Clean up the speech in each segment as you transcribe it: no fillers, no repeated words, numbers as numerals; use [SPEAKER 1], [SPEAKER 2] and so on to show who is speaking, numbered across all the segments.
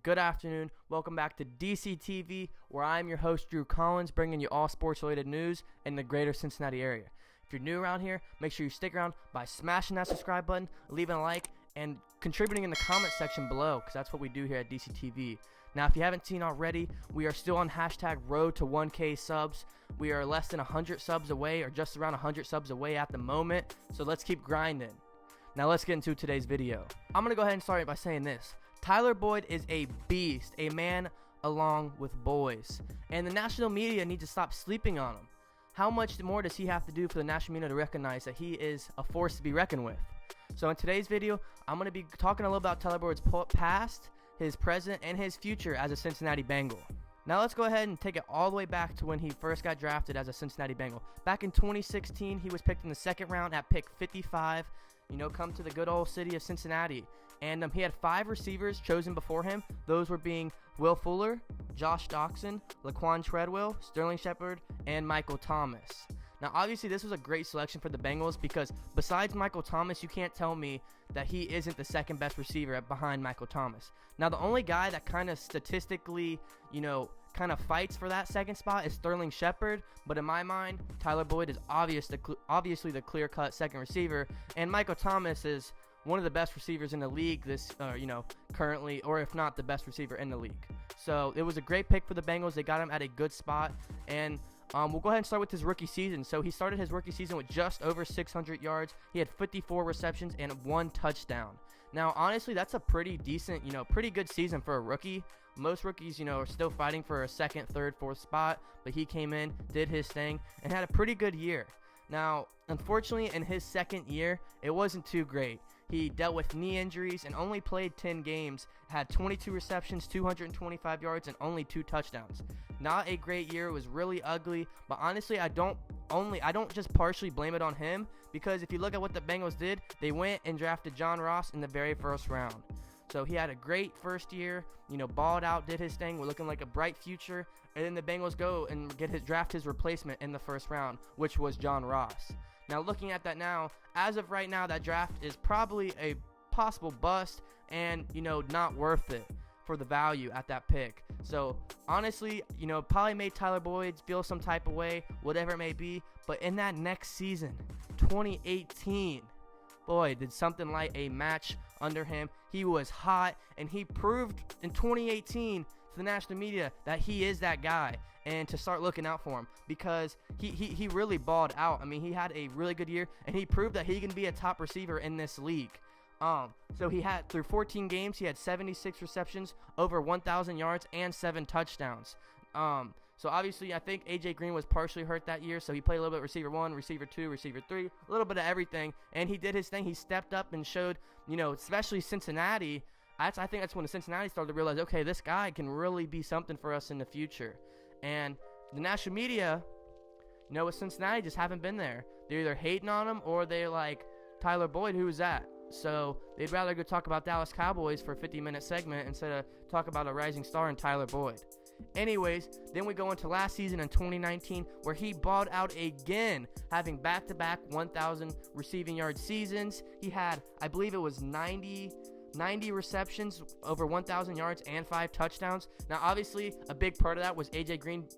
[SPEAKER 1] good afternoon. Welcome back to DCTV, where I am your host, Drew Collins, bringing you all sports-related news in the greater Cincinnati area. If you're new around here, make sure you stick around by smashing that subscribe button, leaving a like, and contributing in the comment section below, because that's what we do here at DCTV. Now, if you haven't seen already, we are still on hashtag road to 1K subs. We are less than 100 subs away, or just around 100 subs away at the moment, so let's keep grinding. Now let's get into today's video. I'm going to go ahead and start by saying this. Tyler Boyd is a beast, a man along with boys, and the national media need to stop sleeping on him. How much more does he have to do for the national media to recognize that he is a force to be reckoned with? So in today's video, I'm going to be talking a little about Tyler Boyd's past, his present, and his future as a Cincinnati Bengal. Now let's go ahead and take it all the way back to when he first got drafted as a Cincinnati Bengal. Back in 2016, he was picked in the second round at pick 55. Come to the good old city of Cincinnati. And he had 5 receivers chosen before him. Those were being Will Fuller, Josh Doxson, Laquan Treadwell, Sterling Shepard, and Michael Thomas. Now, obviously, this was a great selection for the Bengals because besides Michael Thomas, you can't tell me that he isn't the second best receiver behind Michael Thomas. Now, the only guy that kind of statistically, kind of fights for that second spot is Sterling Shepard, but in my mind, Tyler Boyd is obviously the clear-cut second receiver, and Michael Thomas is one of the best receivers in the league currently, or if not the best receiver in the league. So it was a great pick for the Bengals. They got him at a good spot, and we'll go ahead and start with his rookie season. So he started his rookie season with just over 600 yards. He had 54 receptions and 1 touchdown. Now, honestly, that's a pretty decent, pretty good season for a rookie. Most rookies, are still fighting for a second, third, fourth spot, but he came in, did his thing, and had a pretty good year. Now, unfortunately, in his second year, it wasn't too great. He dealt with knee injuries and only played 10 games, had 22 receptions, 225 yards, and only 2 touchdowns. Not a great year. It was really ugly, but honestly, I don't just partially blame it on him, because if you look at what the Bengals did, they went and drafted John Ross in the very first round. So he had a great first year, balled out, did his thing, we're looking like a bright future, and then the Bengals go and draft his replacement in the first round, which was John Ross. Now, looking at that now, as of right now, that draft is probably a possible bust and, not worth it for the value at that pick. So, honestly, probably made Tyler Boyd feel some type of way, whatever it may be, but in that next season, 2018, boy, did something like a match under him. He was hot, and he proved in 2018 to the national media that he is that guy, and to start looking out for him, because he really balled out. I mean, he had a really good year, and he proved that he can be a top receiver in this league. So he had, through 14 games, he had 76 receptions, over 1,000 yards, and 7 touchdowns. So obviously, I think A.J. Green was partially hurt that year, so he played a little bit receiver 1, receiver 2, receiver 3, a little bit of everything, and he did his thing. He stepped up and showed, especially Cincinnati. I think that's when the Cincinnati started to realize, okay, this guy can really be something for us in the future. And the national media, with Cincinnati, just haven't been there. They're either hating on him, or they're like, Tyler Boyd, who's that? So they'd rather go talk about Dallas Cowboys for a 50-minute segment instead of talk about a rising star in Tyler Boyd. Anyways, then we go into last season in 2019, where he balled out again, having back-to-back 1,000 receiving yard seasons. He had, I believe it was 90 receptions, over 1,000 yards, and 5 touchdowns. Now, obviously, a big part of that was A.J. Green,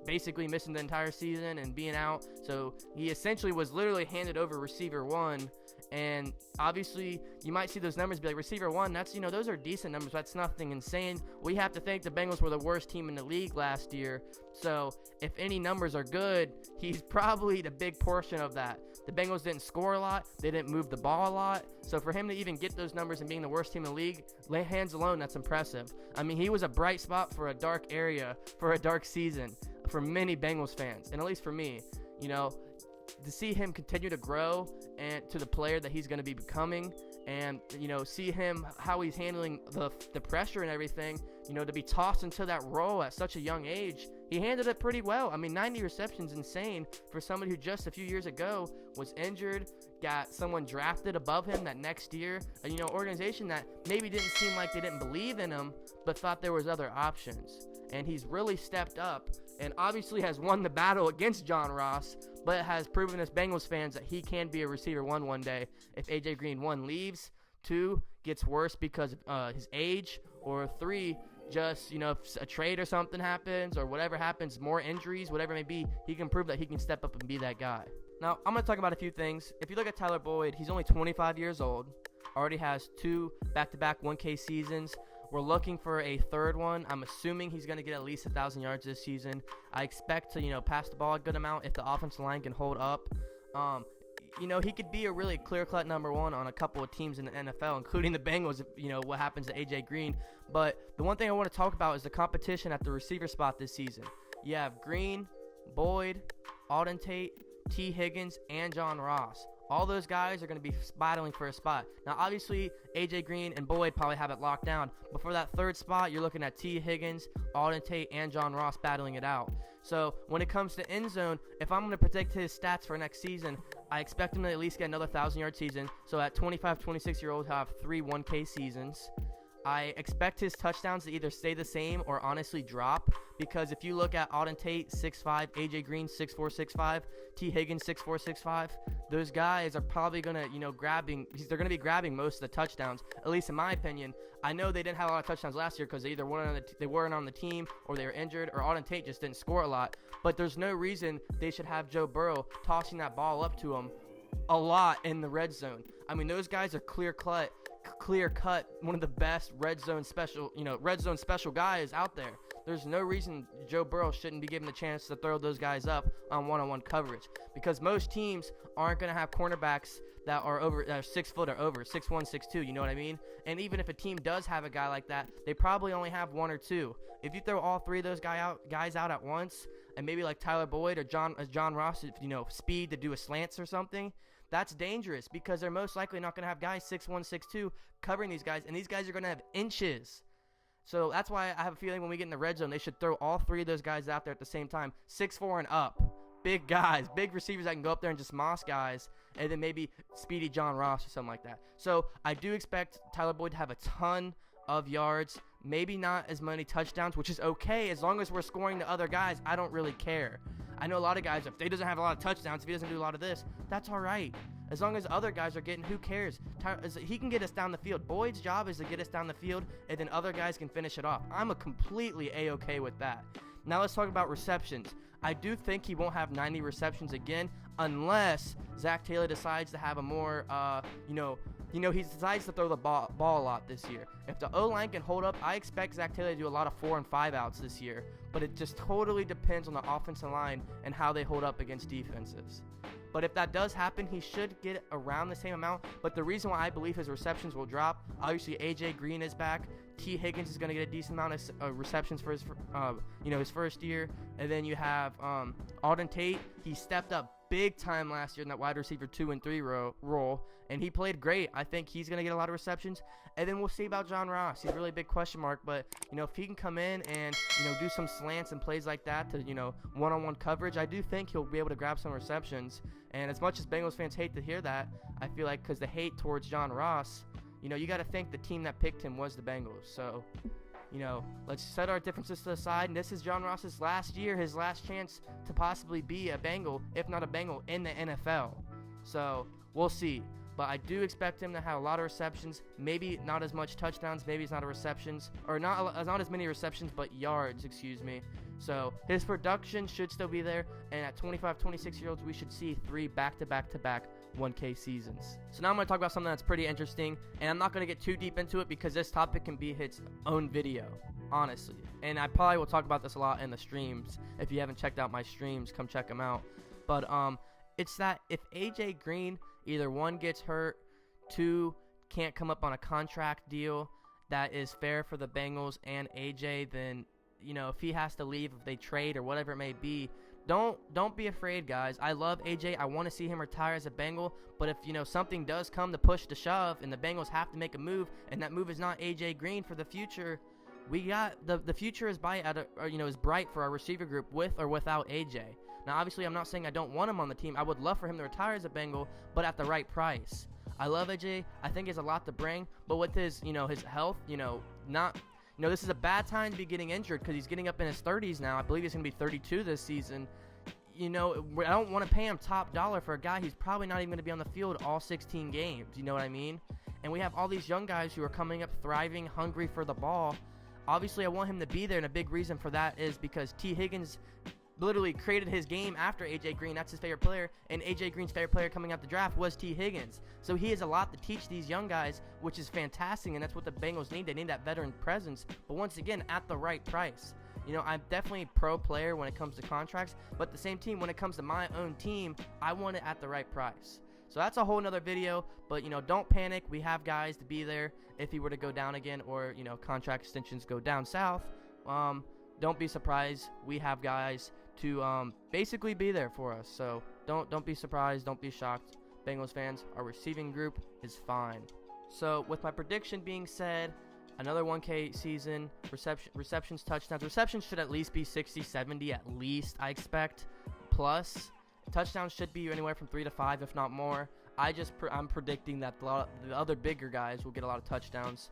[SPEAKER 1] basically missing the entire season and being out. So he essentially was literally handed over receiver 1. And obviously, you might see those numbers be like, receiver 1, that's, those are decent numbers. That's nothing insane. We have to think the Bengals were the worst team in the league last year. So if any numbers are good, he's probably the big portion of that. The Bengals didn't score a lot. They didn't move the ball a lot. So for him to even get those numbers and being the worst team in the league, hands alone, that's impressive. I mean, he was a bright spot for a dark area, for a dark season, for many Bengals fans, and at least for me, to see him continue to grow and to the player that he's going to be becoming, and see him how he's handling the pressure and everything, to be tossed into that role at such a young age, he handled it pretty well. I mean, 90 receptions, insane for somebody who just a few years ago was injured, got someone drafted above him that next year, organization that maybe didn't seem like they didn't believe in him, but thought there was other options. And he's really stepped up, and obviously has won the battle against John Ross, but has proven us Bengals fans that he can be a receiver 1 day if A.J. Green, 1, leaves, 2, gets worse because of his age, or 3, just, if a trade or something happens or whatever happens, more injuries, whatever it may be, he can prove that he can step up and be that guy. Now, I'm going to talk about a few things. If you look at Tyler Boyd, he's only 25 years old, already has 2 back-to-back 1K seasons. We're looking for a third one. I'm assuming he's going to get at least 1,000 yards this season. I expect to, pass the ball a good amount if the offensive line can hold up. He could be a really clear-cut number 1 on a couple of teams in the NFL, including the Bengals, if, what happens to A.J. Green. But the one thing I want to talk about is the competition at the receiver spot this season. You have Green, Boyd, Alden Tate, T. Higgins, and John Ross. All those guys are going to be battling for a spot. Now, obviously, A.J. Green and Boyd probably have it locked down. But for that third spot, you're looking at T. Higgins, Alden Tate, and John Ross battling it out. So when it comes to end zone, if I'm going to predict his stats for next season, I expect him to at least get another 1,000-yard season. So at 25, 26-year-old, he'll have 3 1K seasons. I expect his touchdowns to either stay the same or honestly drop, because if you look at Alden Tate, 6'5", A.J. Green, 6'4", 6'5", T. Higgins, 6'4", 6'5", those guys are probably going to, they're going to be grabbing most of the touchdowns, at least in my opinion. I know they didn't have a lot of touchdowns last year because they either weren't on the team or they were injured, or Alden Tate just didn't score a lot, but there's no reason they should have Joe Burrow tossing that ball up to him a lot in the red zone. I mean, those guys are clear cut one of the best red zone special guys out there. There's no reason Joe Burrow shouldn't be given the chance to throw those guys up on one-on-one coverage, because most teams aren't going to have cornerbacks that are 6 foot or over, 6'1", 6'2", you know what I mean? And even if a team does have a guy like that, they probably only have 1 or 2. If you throw all 3 of those guys out at once, and maybe like Tyler Boyd or John Ross, speed to do a slants or something, that's dangerous, because they're most likely not going to have guys 6'1", 6'2", covering these guys, and these guys are going to have inches. So that's why I have a feeling when we get in the red zone, they should throw all 3 of those guys out there at the same time, 6'4" and up. Big guys, big receivers that can go up there and just moss guys, and then maybe speedy John Ross or something like that. So I do expect Tyler Boyd to have a ton of yards, maybe not as many touchdowns, which is okay as long as we're scoring to other guys. I don't really care. I know a lot of guys, if he doesn't have a lot of touchdowns, if he doesn't do a lot of this, that's all right. As long as other guys are getting, who cares? He can get us down the field. Boyd's job is to get us down the field, and then other guys can finish it off. I'm completely A-okay with that. Now let's talk about receptions. I do think he won't have 90 receptions again unless Zach Taylor decides to have a more, he decides to throw the ball a lot this year. If the O-line can hold up, I expect Zach Taylor to do a lot of 4 and 5 outs this year. But it just totally depends on the offensive line and how they hold up against defenses. But if that does happen, he should get around the same amount. But the reason why I believe his receptions will drop, obviously A.J. Green is back. T. Higgins is going to get a decent amount of receptions for his first year. And then you have Alden Tate. He stepped up big time last year in that wide receiver 2 and 3 role, and he played great. I think he's going to get a lot of receptions. And then we'll see about John Ross. He's really a big question mark, but if he can come in and do some slants and plays like that to one-on-one coverage, I do think he'll be able to grab some receptions. And as much as Bengals fans hate to hear that, I feel like because the hate towards John Ross, you got to think the team that picked him was the Bengals. So let's set our differences to the side. And this is John Ross's last year, his last chance to possibly be a Bengal, if not a Bengal, in the NFL. So we'll see. But I do expect him to have a lot of receptions, maybe not as much touchdowns, maybe it's not a receptions, or not as many receptions, but yards, excuse me. So his production should still be there, and at 25, 26-year-olds, we should see 3 back-to-back-to-back 1K seasons. So now I'm going to talk about something that's pretty interesting, and I'm not going to get too deep into it because this topic can be its own video, honestly. And I probably will talk about this a lot in the streams. If you haven't checked out my streams, come check them out. But it's that if A.J. Green either 1 gets hurt, 2 can't come up on a contract deal that is fair for the Bengals and A.J., then if he has to leave, if they trade or whatever it may be, don't be afraid, guys. I love AJ. I want to see him retire as a Bengal, but if something does come to push to shove and the Bengals have to make a move, and that move is not AJ Green for the future, we got the future is bright for our receiver group with or without AJ. Now, obviously, I'm not saying I don't want him on the team. I would love for him to retire as a Bengal, but at the right price. I love AJ. I think he has a lot to bring, but with his his health, this is a bad time to be getting injured because he's getting up in his 30s now. I believe he's going to be 32 this season. I don't want to pay him top dollar for a guy who's probably not even going to be on the field all 16 games. You know what I mean? and we have all these young guys who are coming up thriving, hungry for the ball. Obviously, I want him to be there, and a big reason for that is because T. Higgins literally created his game after A.J. Green. That's his favorite player, and A.J. Green's favorite player coming out the draft was T. Higgins. So he has a lot to teach these young guys, which is fantastic, and that's what the Bengals need. They need that veteran presence, but once again, at the right price. You know, I'm definitely a pro player when it comes to contracts, but the same team, when it comes to my own team, I want it at the right price. So that's a whole nother video, but, you know, don't panic. We have guys to be there if he were to go down again, or, you know, contract extensions go down south. Don't be surprised. We have guys to basically be there for us. So don't be surprised. Don't be shocked. Bengals fans, our receiving group is fine. So with my prediction being said, another 1K season, receptions, touchdowns. Receptions should at least be 60, 70 at least, I expect. Plus, touchdowns should be anywhere from 3 to 5, if not more. I'm predicting that the other bigger guys will get a lot of touchdowns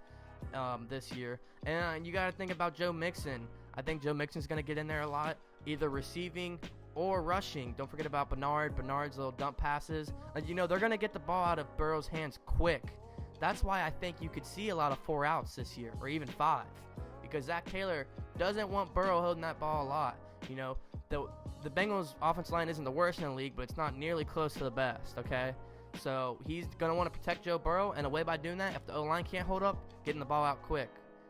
[SPEAKER 1] this year. And you got to think about Joe Mixon. I think Joe Mixon's going to get in there a lot, either receiving or rushing. Don't forget about Bernard's little dump passes. You know, they're going to get the ball out of Burrow's hands quick. That's why I think you could see a lot of 4 outs this year, or even 5, because Zach Taylor doesn't want Burrow holding that ball a lot. You know, the Bengals' offensive line isn't the worst in the league, but it's not nearly close to the best, okay? So he's going to want to protect Joe Burrow, and a way by doing that, if the O-line can't hold up, getting the ball out quick.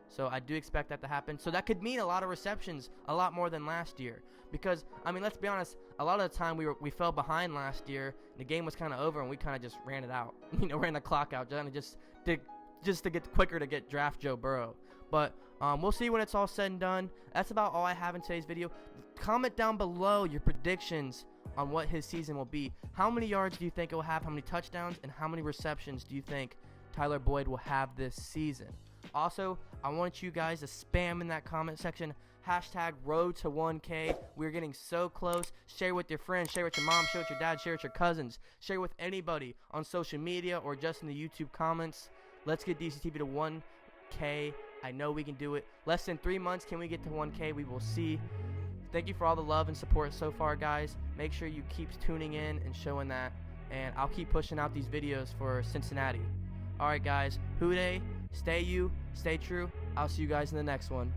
[SPEAKER 1] So I do expect that to happen. So that could mean a lot of receptions, a lot more than last year. Because, I mean, let's be honest, a lot of the time we fell behind last year, the game was kind of over, and we kind of just ran it out. You know, ran the clock out, just to get quicker to get draft Joe Burrow. But we'll see when it's all said and done. That's about all I have in today's video. Comment down below your predictions on what his season will be. How many yards do you think it will have? How many touchdowns? And how many receptions do you think Tyler Boyd will have this season? Also, I want you guys to spam in that comment section, hashtag road to 1K. We're getting so close. Share with your friends, share with your mom, share with your dad, share with your cousins, share with anybody on social media or just in the YouTube comments. Let's get DCTV to 1K. I know we can do it. Less than 3 months, can we get to 1K? We will see. Thank you for all the love and support so far, guys. Make sure you keep tuning in and showing that, and I'll keep pushing out these videos for Cincinnati. All right, guys. WHODEY. Stay you, stay true. I'll see you guys in the next one.